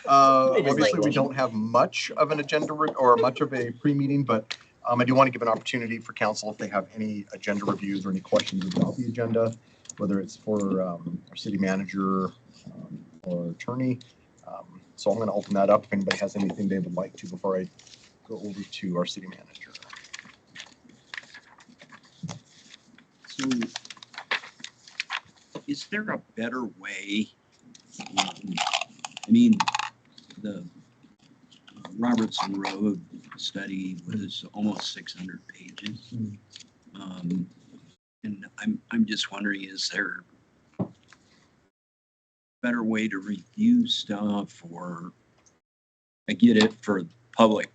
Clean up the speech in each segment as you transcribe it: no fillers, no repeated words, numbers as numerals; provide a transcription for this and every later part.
Obviously, we don't have much of an agenda or much of a pre-meeting, but I do want to give an opportunity for council if they have any agenda reviews or any questions about the agenda, whether it's for our city manager or attorney. So I'm going to open that up if anybody has anything they would like to before I go over to our city manager. So, is there a better way? I mean, the Robertson Road study was almost 600 pages. And I'm just wondering, is there a better way to review stuff, or I get it for public's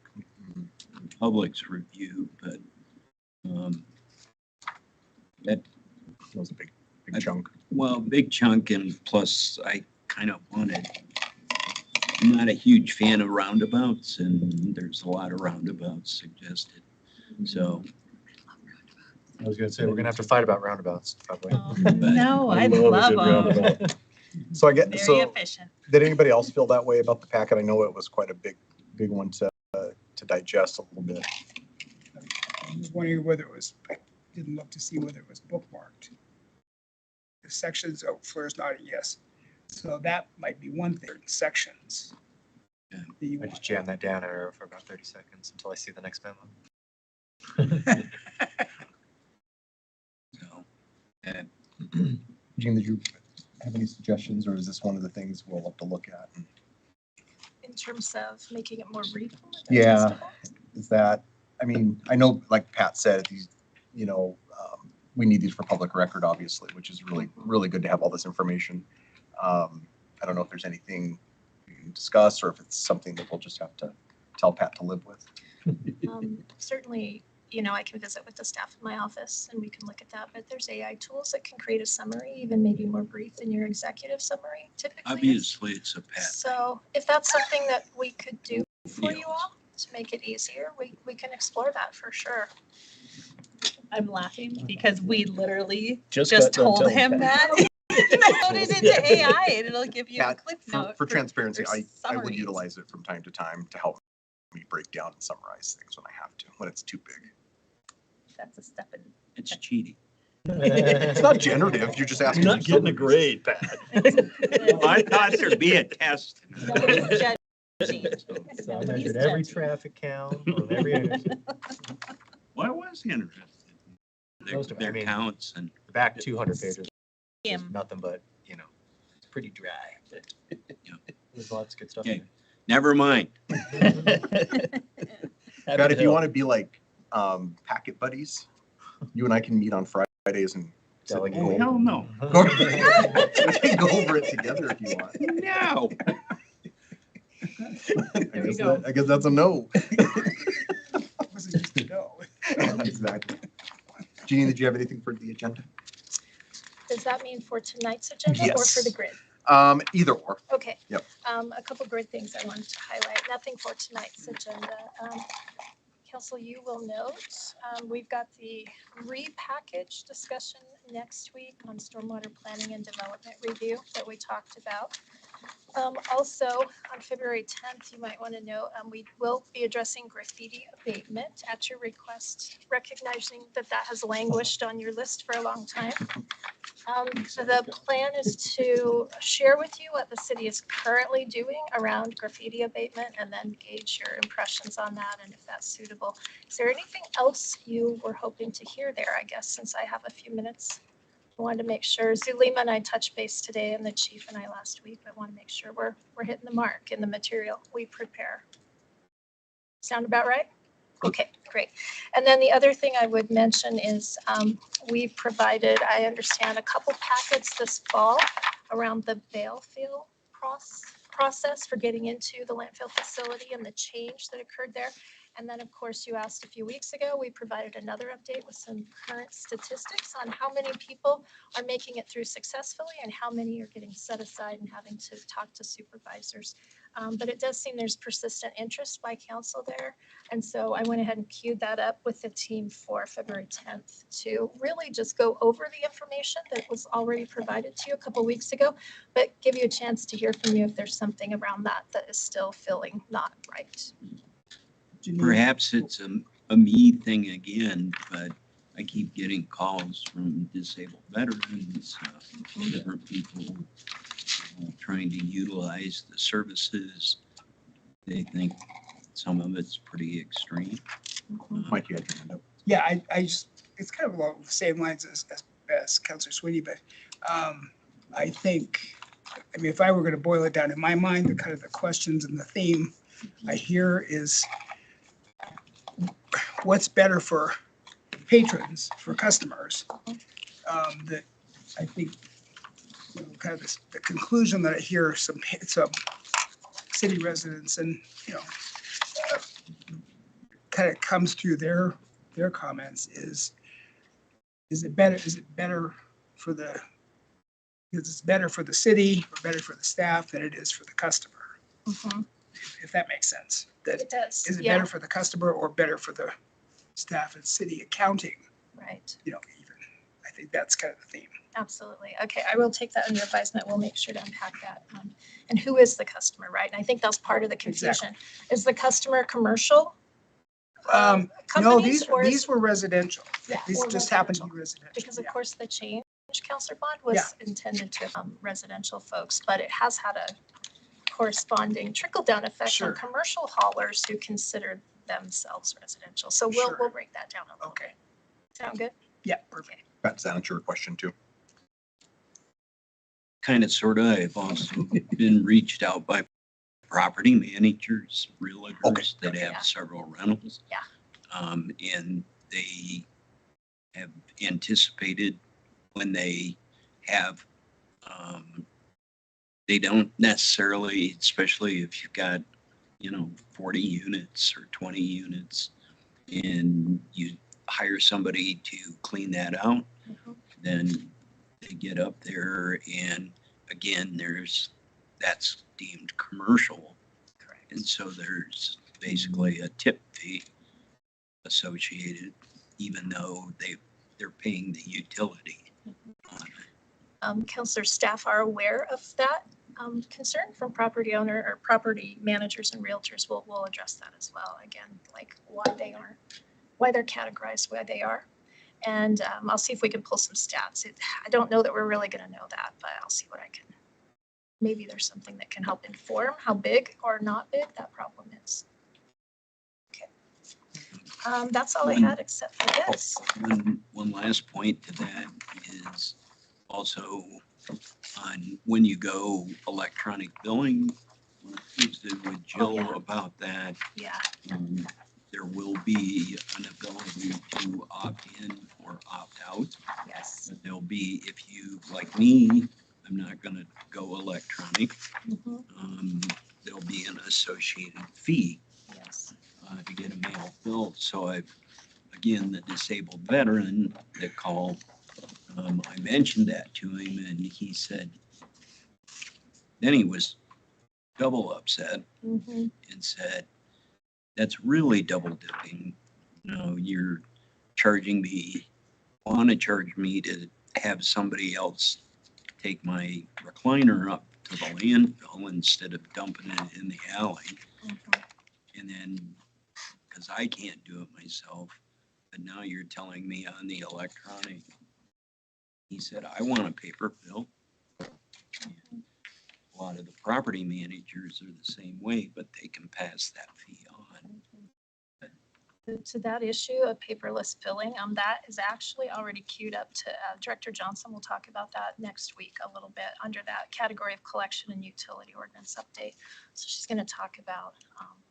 review, but that was a big chunk. Well, big chunk, and plus I kind of wanted, I'm not a huge fan of roundabouts, and there's a lot of roundabouts suggested. So I was going to say, we're going to have to fight about roundabouts, probably. Oh, no, I love them. So I get Very efficient. Did anybody else feel that way about the packet? I know it was quite a big one to digest a little bit. I was wondering whether it was, I didn't look to see whether it was bookmarked. The sections, oh, Fleur's nodding yes. So that might be one thing, sections. Yeah. I just jam that down arrow for about 30 seconds until I see the next memo. So, Jean, did you have any suggestions, or is this one of the things we'll have to look at? In terms of making it more brief? Yeah, is that, I mean, I know, like Pat said, these, we need these for public record, obviously, which is really, really good to have all this information. I don't know if there's anything we can discuss, or if it's something that we'll just have to tell Pat to live with. Certainly, I can visit with the staff in my office and we can look at that, but there's AI tools that can create a summary, even maybe more brief than your executive summary typically. obviously, it's a Pat. So if that's something that we could do for you all to make it easier, we can explore that for sure. I'm laughing because we literally Just just got done told telling him Pat. that. Put it into AI and it'll give you a Pat, clip note. for transparency, or I would summaries. utilize it from time to time to help me break down and summarize things when I have to, when it's too big. That's a step in. It's cheating. It's not generative, you're just asking. You're not for getting a summaries. grade, Pat. I thought there'd be a test. So I measured every traffic count on every intersection. Well, I was interested in Most of it, their I mean- counts, and The back 200 pages is Him. nothing but, it's pretty dry. There's lots of good stuff Okay. in never mind. there. Pat, if you want to be like packet buddies, you and I can meet on Fridays and sit and Delegate. go Hell no. we can go over it together if you want. No. I guess that's a no. Was it just a no? Exactly. Jeannie, did you have anything for the agenda? Does that mean for tonight's agenda or Yes. for the grid? Either or. Okay. Yep. A couple grid things I wanted to highlight. Nothing for tonight's agenda. Council, you will note, we've got the repackaged discussion next week on stormwater planning and development review that we talked about. Also, on February 10th, you might want to know, we will be addressing graffiti abatement at your request, recognizing that that has languished on your list for a long time. The plan is to share with you what the city is currently doing around graffiti abatement and then gauge your impressions on that and if that's suitable. Is there anything else you were hoping to hear there, I guess, since I have a few minutes? I wanted to make sure, Zulema and I touched base today and the chief and I last week. I want to make sure we're hitting the mark in the material we prepare. Sound about right? Okay, great. And then the other thing I would mention is we've provided, I understand, a couple packets this fall around the bail fill process for getting into the landfill facility and the change that occurred there. And then, of course, you asked a few weeks ago, we provided another update with some current statistics on how many people are making it through successfully and how many are getting set aside and having to talk to supervisors. But it does seem there's persistent interest by council there. And so I went ahead and queued that up with the team for February 10th to really just go over the information that was already provided to you a couple weeks ago, but give you a chance to hear from you if there's something around that that is still feeling not right. Janine, Perhaps it's a me thing again, but I keep getting calls from disabled veterans, different people trying to utilize the services. They think some of it's pretty extreme. Mike, you had your hand up. Yeah, I just, it's kind of along the same lines as Councilor Sweeney, but I think, I mean, if I were going to boil it down in my mind, the kind of the questions and the theme I hear is what's better for patrons, for customers. That I think, you know, kind of this, the conclusion that I hear some city residents and, you know, kind of comes through their comments is it better for the, is it better for the city or better for the staff than it is for the customer? If that makes sense. That It does, is it yeah, better for the customer or better for the staff and city accounting? right. You know, even I think that's kind of the theme. Absolutely. Okay, I will take that under advisement. We'll make sure to unpack that. And who is the customer, right? And I think that's part of the confusion. Is the customer commercial? No, companies, or is- these were residential. Yeah, These or just happen to be residential. residential. Because of yeah. course the change, Counselor Bond, was intended to residential folks, but it has had a corresponding trickle-down effect Sure. on commercial haulers who consider themselves residential. So Sure. we'll break that down a little. Okay. Sound good? Yeah, perfect. That's answer your question too. Kind of, sort of. I've also been reached out by property managers, realtors that Yeah. have several rentals. Yeah. And they have anticipated when they have, they don't necessarily, especially if you've got, 40 units or 20 units and you hire somebody to clean that out, then they get up there and again, that's deemed commercial. Correct. And so there's basically a tip fee associated, even though they're paying the utility on it. Counselor, staff are aware of that concern from property owner or property managers and realtors. We'll address that as well. Again, like why they're categorized the way they are. And I'll see if we can pull some stats. I don't know that we're really going to know that, but I'll see what I can. Maybe there's something that can help inform how big or not big that problem is. Okay. That's all I had except for this. One last point to that is also on when you go electronic billing, visited with Jill yeah. about that. Yeah. There will be an ability to opt in or opt out. Yes. But there'll be, if you, like me, I'm not going to go electronic. There'll be an associated fee Yes. to get a mail bill. So again, the disabled veteran that called, I mentioned that to him and he said, then he was double upset and said, that's really double dipping. You're charging me, want to charge me to have somebody else take my recliner up to the landfill instead of dumping it in the alley. And then, because I can't do it myself, but now you're telling me on the electronic. He said, I want a paper bill. A lot of the property managers are the same way, but they can pass that fee on. To that issue of paperless billing, that is actually already queued up to Director Johnson. We'll talk about that next week a little bit under that category of collection and utility ordinance update. So she's going to talk about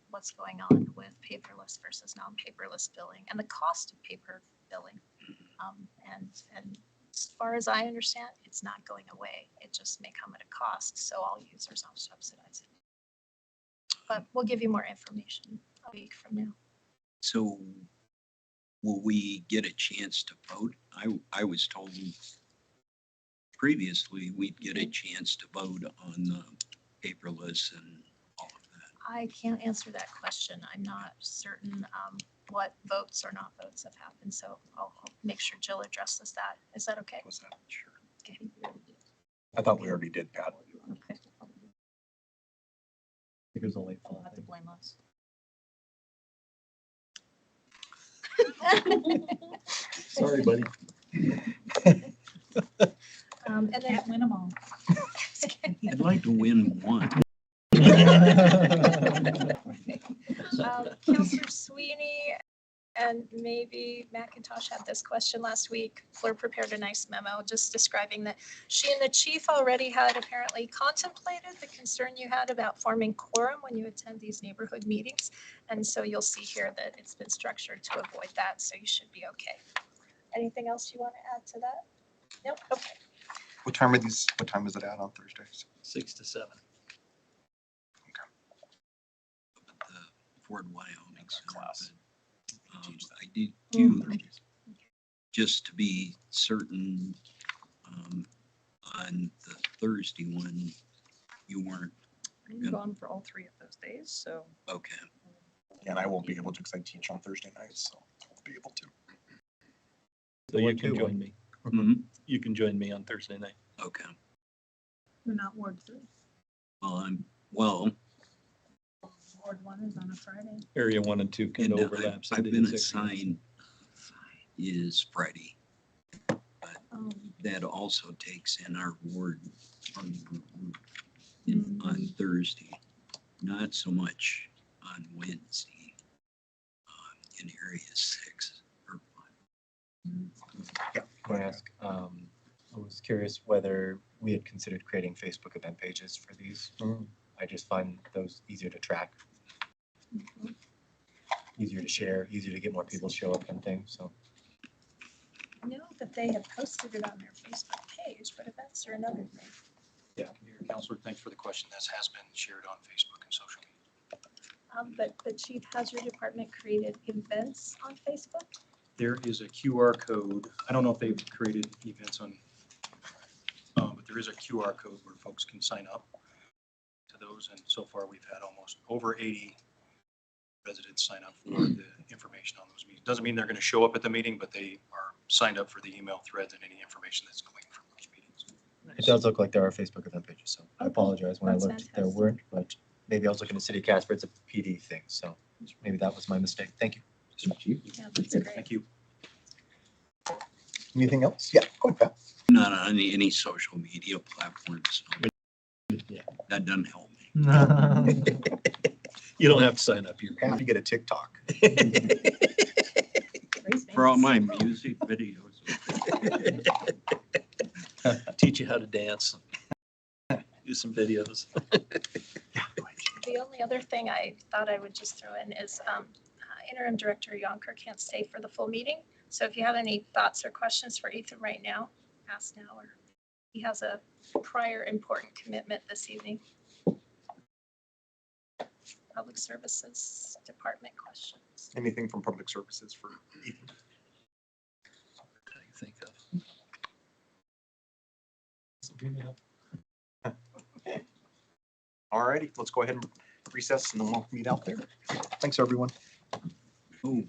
what's going on with paperless versus non-paperless billing and the cost of paper billing. And as far as I understand, it's not going away. It just may come at a cost, so all users will subsidize it. But we'll give you more information a week from now. So will we get a chance to vote? I was told previously we'd get a chance to vote on the paperless and all of that. I can't answer that question. I'm not certain what votes or not votes have happened, so I'll make sure Jill addresses that. Is that okay? Was that? Sure. Okay. I thought we already did, Pat. Okay. It was only You'll have to blame us. Sorry, buddy. And then Can't win them all. I'd like to win one. Counselor Sweeney and maybe McIntosh had this question last week. Fleur prepared a nice memo just describing that she and the chief already had apparently contemplated the concern you had about forming quorum when you attend these neighborhood meetings. And so you'll see here that it's been structured to avoid that, so you should be okay. Anything else you want to add to that? Nope, okay. What time is it at on Thursdays? 6 to 7. The Ford Wyoming Center, Class. but, I did do, just to be certain, on the Thursday one, you weren't, I'm gone for all 3 of those days, so. okay. And I won't be able to because I teach on Thursday nights, so I won't be able to. So you can join me. Mhm. You can join me on Thursday night. Okay, You're not Ward 3. well, Ward 1 is on a Friday. Area 1 and 2 can and overlap. I've Sunday been to Saturday. assigned is Friday. That also takes in our ward on Thursday, not so much on Wednesday in area 6 or 5. Yeah. I want to ask, I was curious whether we had considered creating Facebook event pages for these. I just find those easier to track, easier to share, easier to get more people to show up and things, so. I know that they have posted it on their Facebook page, but events are another thing. Yeah, Counselor, thanks for the question. This has been shared on Facebook and social media. But Chief, has your department created events on Facebook? There is a QR code. I don't know if they've created events on, but there is a QR code where folks can sign up to those. And so far, we've had almost over 80 residents sign up for the information on those meetings. Doesn't mean they're going to show up at the meeting, but they are signed up for the email threads and any information that's going from those meetings. It does look like there are Facebook event pages, so I Okay, apologize when I that's looked, there fantastic. weren't, but maybe I was looking at City of Casper, it's a PD thing, so maybe that was my mistake. Thank you. Yeah, that's great. Thank you. Anything else? Yeah, go ahead, Pat. Not on any social media platforms. So Yeah. that doesn't help me. You don't have to sign up. You're Pat, you get a TikTok. For all my music videos. teach you how to dance. Do some videos. The only other thing I thought I would just throw in is Interim Director Yonker can't stay for the full meeting. So if you have any thoughts or questions for Ethan right now, ask now, or he has a prior important commitment this evening. Public Services Department questions. Anything from Public Services for Ethan? I think of. All righty, let's go ahead and recess and then we'll meet out there. Thanks, everyone. Oh,